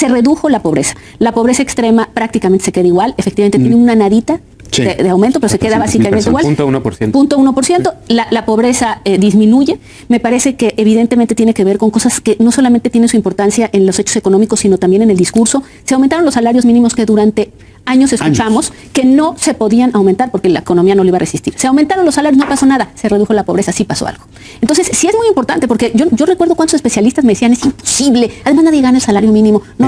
se redujo la pobreza. La pobreza extrema prácticamente se queda igual, efectivamente tiene una nadita de aumento, pero se queda básicamente igual. 0.1%. 0.1%. La pobreza disminuye. Me parece que evidentemente tiene que ver con cosas que no solamente tienen su importancia en los hechos económicos, sino también en el discurso. Se aumentaron los salarios mínimos que durante años escuchamos que no se podían aumentar porque la economía no lo iba a resistir. Se aumentaron los salarios, no pasó nada. Se redujo la pobreza, sí pasó algo. Entonces, sí es muy importante porque yo recuerdo cuántos especialistas me decían, es imposible, además nadie gana el salario mínimo. No.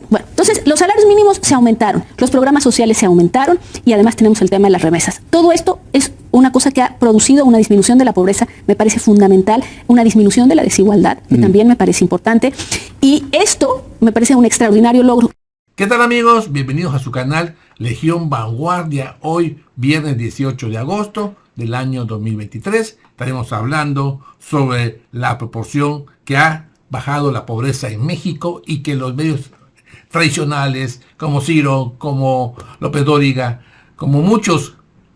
Bueno, entonces los salarios mínimos se aumentaron, los programas sociales se aumentaron y además tenemos el tema de las remesas. Todo esto es una cosa que ha producido una disminución de la pobreza, me parece fundamental, una disminución de la desigualdad, que también me parece importante. Y esto me parece un extraordinario logro. ¿Qué tal, amigos? Bienvenidos a su canal Legión Vanguardia. Hoy, viernes 18 de agosto del año 2023, estaremos hablando sobre la proporción que ha bajado la pobreza en México y que los medios tradicionales como Ciro, como López Dóriga, como muchos,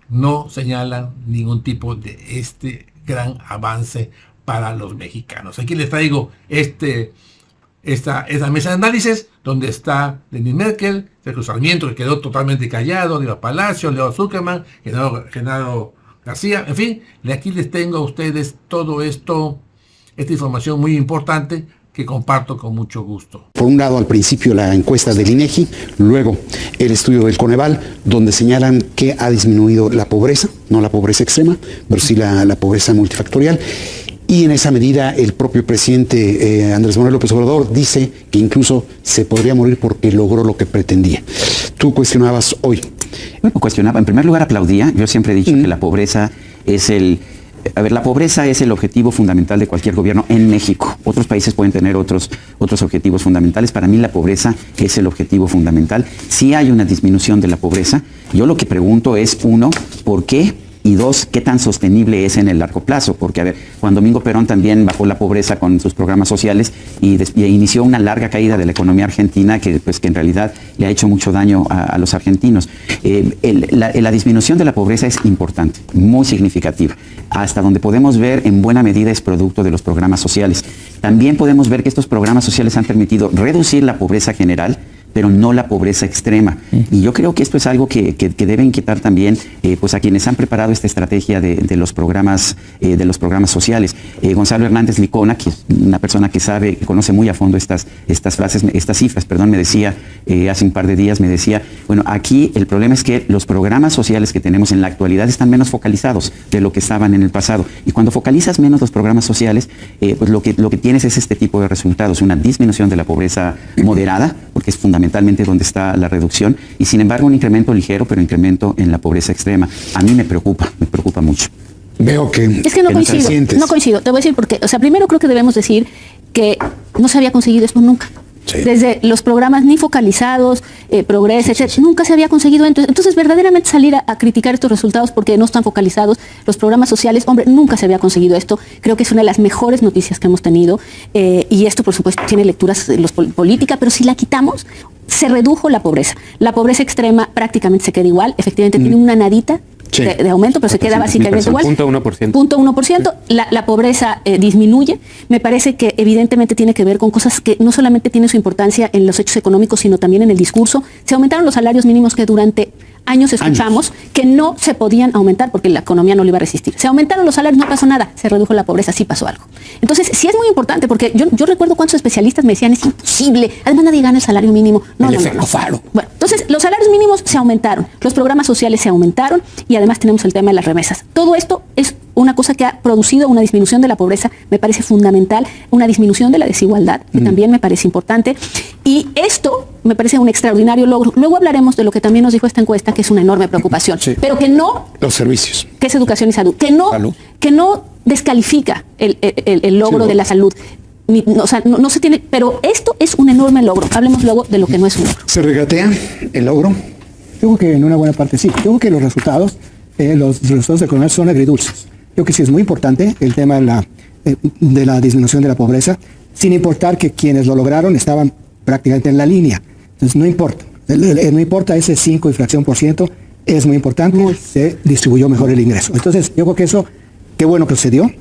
no señalan ningún tipo de este gran avance para los mexicanos. Aquí les traigo esta mesa de análisis donde está Lenín Merkel, Sergio Sarmiento, que quedó totalmente callado, Aníbal Palacio, Leo Zuckerman, Genaro García, en fin, aquí les tengo a ustedes todo esto, esta información muy importante que comparto con mucho gusto. Por un lado, al principio la encuesta del INEGI, luego el estudio del Coneval, donde señalan que ha disminuido la pobreza, no la pobreza extrema, pero sí la pobreza multifactorial. Y en esa medida el propio presidente Andrés Manuel López Obrador dice que incluso se podría morir porque logró lo que pretendía. Tú cuestionabas hoy. Bueno, cuestionaba. En primer lugar aplaudía. Yo siempre he dicho que la pobreza es la pobreza es el objetivo fundamental de cualquier gobierno en México. Otros países pueden tener otros objetivos fundamentales. Para mí la pobreza es el objetivo fundamental. Si hay una disminución de la pobreza, yo lo que pregunto es, uno, ¿por qué? Y dos, ¿qué tan sostenible es en el largo plazo? Porque, a ver, Juan Domingo Perón también bajó la pobreza con sus programas sociales y inició una larga caída de la economía argentina que en realidad le ha hecho mucho daño a los argentinos. La disminución de la pobreza es importante, muy significativa. Hasta donde podemos ver, en buena medida es producto de los programas sociales. También podemos ver que estos programas sociales han permitido reducir la pobreza general, pero no la pobreza extrema. Y yo creo que esto es algo que debe inquietar también a quienes han preparado esta estrategia de los programas sociales. Gonzalo Hernández Licona, que es una persona que conoce muy a fondo estas cifras, me decía hace un par de días, bueno, aquí el problema es que los programas sociales que tenemos en la actualidad están menos focalizados de lo que estaban en el pasado. Y cuando focalizas menos los programas sociales, lo que tienes es este tipo de resultados, una disminución de la pobreza moderada, porque es fundamentalmente donde está la reducción, y sin embargo un incremento ligero, pero incremento en la pobreza extrema. A mí me preocupa mucho. Veo que... Es que no coincido, te voy a decir por qué. O sea, primero creo que debemos decir que no se había conseguido esto nunca. Sí. Desde los programas ni focalizados, Progreso, etc., nunca se había conseguido. Entonces, verdaderamente salir a criticar estos resultados porque no están focalizados, los programas sociales, hombre, nunca se había conseguido esto. Creo que es una de las mejores noticias que hemos tenido. Y esto, por supuesto, tiene lecturas política, pero si la quitamos, se redujo la pobreza. La pobreza extrema prácticamente se queda igual, efectivamente tiene una nadita de aumento, pero se queda básicamente igual. 0.1%. 0.1%. La pobreza disminuye. Me parece que evidentemente tiene que ver con cosas que no solamente tienen su importancia en los hechos económicos, sino también en el discurso. Se aumentaron los salarios mínimos que durante años escuchamos que no se podían aumentar porque la economía no lo iba a resistir. Se aumentaron los salarios, no pasó nada. Se redujo la pobreza, sí pasó algo. entonces, sí es muy importante, porque yo recuerdo cuántos especialistas me decían, es imposible, además nadie gana el salario mínimo. No. Bueno, entonces, los salarios mínimos se aumentaron, los programas sociales se aumentaron, y además tenemos el tema de las remesas. Todo esto es una cosa que ha producido una disminución de la pobreza, me parece fundamental, una disminución de la desigualdad, que también me parece importante, y esto me parece un extraordinario logro. Luego hablaremos de lo que también nos dijo esta encuesta, que es una enorme preocupación, pero que no... Los servicios. Que es educación y salud, que no descalifica el logro de la salud. No se tiene, pero esto es un enorme logro. Hablemos luego de lo que no es un logro. ¿Se regatea el logro? Yo creo que en una buena parte sí. Yo creo que los resultados de Coneval son agridulces. Yo creo que sí es muy importante el tema de la disminución de la pobreza, sin importar que quienes lo lograron estaban prácticamente en la línea. Entonces no importa. No importa ese 5 y fracción por ciento, es muy importante, se distribuyó mejor el ingreso. Entonces yo creo que eso, qué bueno que sucedió.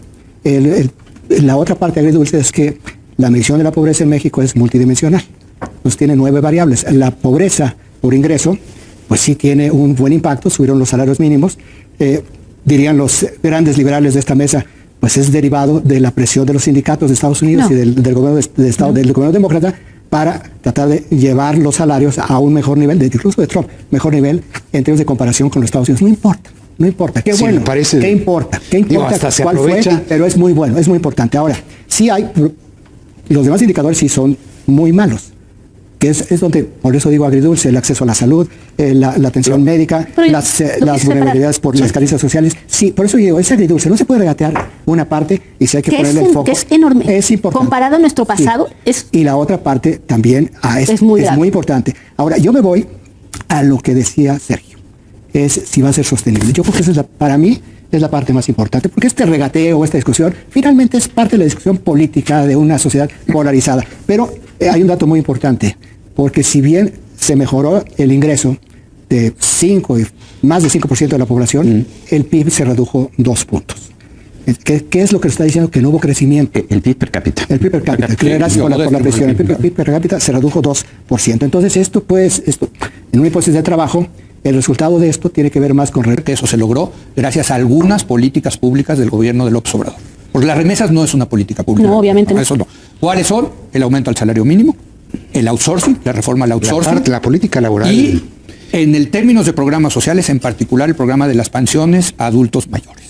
La otra parte agridulce es que la medición de la pobreza en México es multidimensional. pues tiene 9 variables. La pobreza por ingreso, pues sí tiene un buen impacto, subieron los salarios mínimos. Dirían los grandes liberales de esta mesa, pues es derivado de la presión de los sindicatos de Estados Unidos y del gobierno de Estado, del gobierno demócrata, para tratar de llevar los salarios a un mejor nivel, incluso de Trump, mejor nivel en términos de comparación con los Estados Unidos. No importa, qué Sí, bueno, parece, qué importa, hasta se cuál aprovecha. fue, pero es muy bueno, es muy importante. Ahora, sí hay, los demás indicadores sí son muy malos, que es donde, por eso digo agridulce, el acceso a la salud, la atención médica, Pero las lo quise vulnerabilidades por las carencias sociales. Sí, por eso digo, es agridulce, no se puede regatear una parte y si hay que Que ponerle el foco. que es enorme. Es importante. Comparado a nuestro pasado, es Y la otra parte también Es muy grave. importante. Ahora, yo me voy a lo que decía Sergio, es si va a ser sostenible. Yo creo que esa es para mí es la parte más importante, porque este regateo, esta discusión, finalmente es parte de la discusión política de una sociedad polarizada. Pero hay un dato muy importante, porque si bien se mejoró el ingreso de más de 5% de la población, el PIB se redujo 2 puntos. ¿Qué es lo que está diciendo? Que no hubo crecimiento. El PIB per cápita. El PIB per cápita, gracias por la presión. El PIB per cápita se redujo 2%. Entonces esto, en una hipótesis de trabajo, el resultado de esto tiene que ver más con que eso se logró gracias a algunas políticas públicas del gobierno de López Obrador. Porque las remesas no es una política pública. No, obviamente no. Eso no. ¿Cuáles son? El aumento al salario mínimo, el outsourcing, la reforma al outsourcing. La política laboral. Y en el términos de programas sociales, en particular el programa de las pensiones a adultos mayores.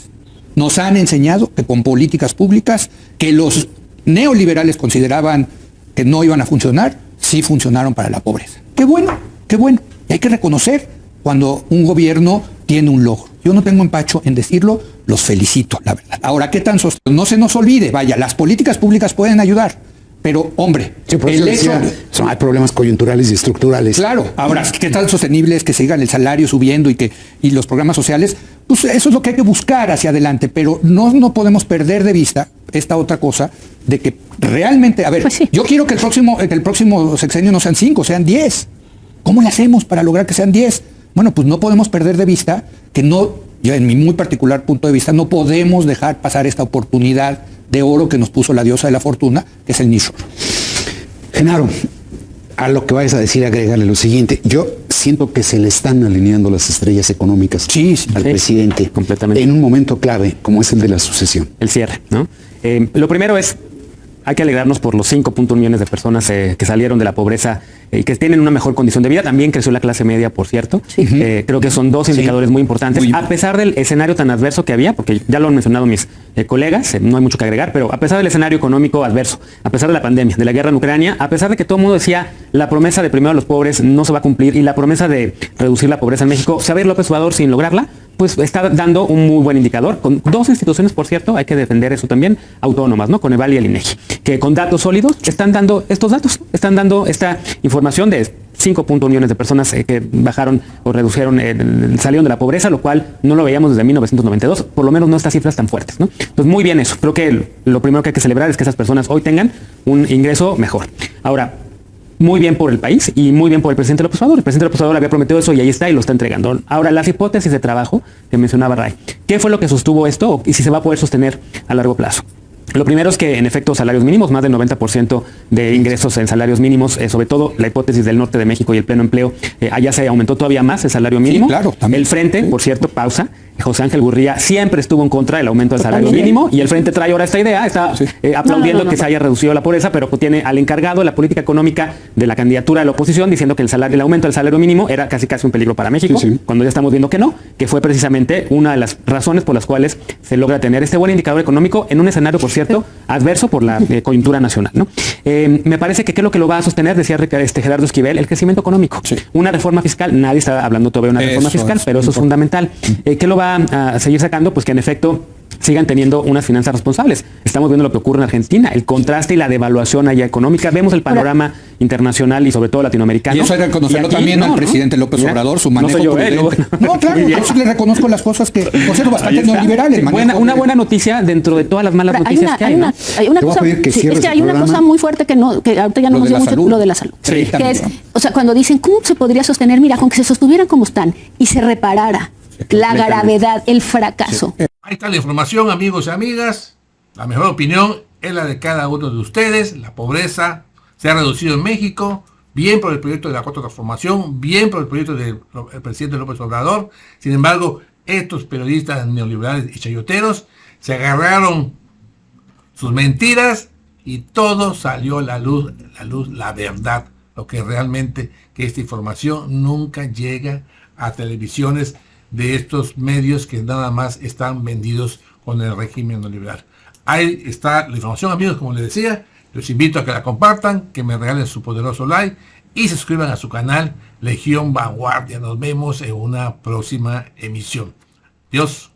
Nos han enseñado que con políticas públicas que los neoliberales consideraban que no iban a funcionar, sí funcionaron para la pobreza. Qué bueno, qué bueno. Y hay que reconocer cuando un gobierno tiene un logro. Yo no tengo empacho en decirlo, los felicito, la verdad. Ahora, ¿qué tan sostenible? No se nos olvide, vaya, las políticas públicas pueden ayudar, pero, hombre, Sí, por eso el hecho... decía, hay problemas coyunturales y estructurales. Claro, ahora, ¿qué tan sostenible es que sigan el salario subiendo y los programas sociales? Pues eso es lo que hay que buscar hacia adelante, pero no podemos perder de vista esta otra cosa de que realmente, a ver, Pues sí. yo quiero que el próximo sexenio no sean 5, sean 10. ¿Cómo le hacemos para lograr que sean 10? Bueno, pues no podemos perder de vista que yo en mi muy particular punto de vista, no podemos dejar pasar esta oportunidad de oro que nos puso la diosa de la fortuna, que es el nearshoring. Genaro, a lo que vayas a decir, agregarle lo siguiente. Yo siento que se le están alineando las estrellas económicas Sí, sí, al sí, presidente completamente. en un momento clave como es el de la sucesión. El cierre, ¿no? Lo primero es, hay que alegrarnos por los 5.1 millones de personas que salieron de la pobreza y que tienen una mejor condición de vida. También creció la clase media, por cierto. Creo que son dos indicadores muy importantes. A pesar del escenario tan adverso que había, porque ya lo han mencionado mis colegas, no hay mucho que agregar, pero a pesar del escenario económico adverso, a pesar de la pandemia, de la guerra en Ucrania, a pesar de que todo el mundo decía la promesa de primero a los pobres no se va a cumplir y la promesa de reducir la pobreza en México, saber López Obrador sin lograrla, pues está dando un muy buen indicador, con dos instituciones, por cierto, hay que defender eso también, autónomas, ¿no? Coneval y el INEGI, que con datos sólidos están dando estos datos, están dando esta información de 5.1 millones de personas que bajaron o redujeron, salieron de la pobreza, lo cual no lo veíamos desde 1992, por lo menos no estas cifras tan fuertes, ¿no? Entonces, muy bien eso. Creo que lo primero que hay que celebrar es que esas personas hoy tengan un ingreso mejor. Ahora, muy bien por el país y muy bien por el presidente López Obrador. El presidente López Obrador había prometido eso y ahí está y lo está entregando. Ahora, las hipótesis de trabajo que mencionaba Ray. ¿Qué fue lo que sostuvo esto y si se va a poder sostener a largo plazo? Lo primero es que en efecto salarios mínimos, más del 90% de ingresos en salarios mínimos, sobre todo la hipótesis del norte de México y el pleno empleo, allá se aumentó todavía más el salario mínimo. Sí, claro, también. El Frente, por cierto, pausa, José Ángel Gurría siempre estuvo en contra del aumento del salario mínimo y el Frente trae ahora esta idea, está aplaudiendo que se haya reducido la pobreza, pero pues tiene al encargado de la política económica de la candidatura de la oposición diciendo que el aumento del salario mínimo era casi un peligro para México, cuando ya estamos viendo que no, que fue precisamente una de las razones por las cuales se logra tener este buen indicador económico en un escenario, por cierto, adverso por la coyuntura nacional, ¿no? Me parece que qué es lo que lo va a sostener, decía Gerardo Esquivel, el crecimiento económico. Una reforma fiscal, nadie está hablando todavía de una reforma fiscal, pero eso es fundamental. ¿Qué lo va a seguir sacando? Pues que en efecto sigan teniendo unas finanzas responsables. Estamos viendo lo que ocurre en Argentina, el contraste y la devaluación allá económica. Vemos el panorama internacional y sobre todo latinoamericano. Y eso hay que reconocerlo aquí, también al presidente López Obrador, su manejo prudente. No, claro, yo sí le reconozco las cosas que, por cierto, bastante neoliberales. Una buena noticia dentro de todas las malas noticias que hay, ¿no? Hay una Te voy a cosa, pedir que sí, cierres es que hay el una programa. cosa muy fuerte que ahorita ya no Lo hemos de la dicho mucho, salud. lo de la salud. Sí, que también. es, o sea, cuando dicen, ¿cómo se podría sostener? Mira, con que se sostuvieran como están y se reparara la gravedad, el fracaso. Ahí está la información, amigos y amigas. La mejor opinión es la de cada uno de ustedes. La pobreza se ha reducido en México. bien por el proyecto de la Cuarta Transformación, bien por el proyecto del presidente López Obrador. Sin embargo, estos periodistas neoliberales y chayoteros se agarraron sus mentiras y todo salió a la luz, la verdad, lo que realmente que esta información nunca llega a televisiones de estos medios que nada más están vendidos con el régimen neoliberal. Ahí está la información, amigos, como les decía. Los invito a que la compartan, que me regalen su poderoso like y se suscriban a su canal Legión Vanguardia. Nos vemos en una próxima emisión. Dios.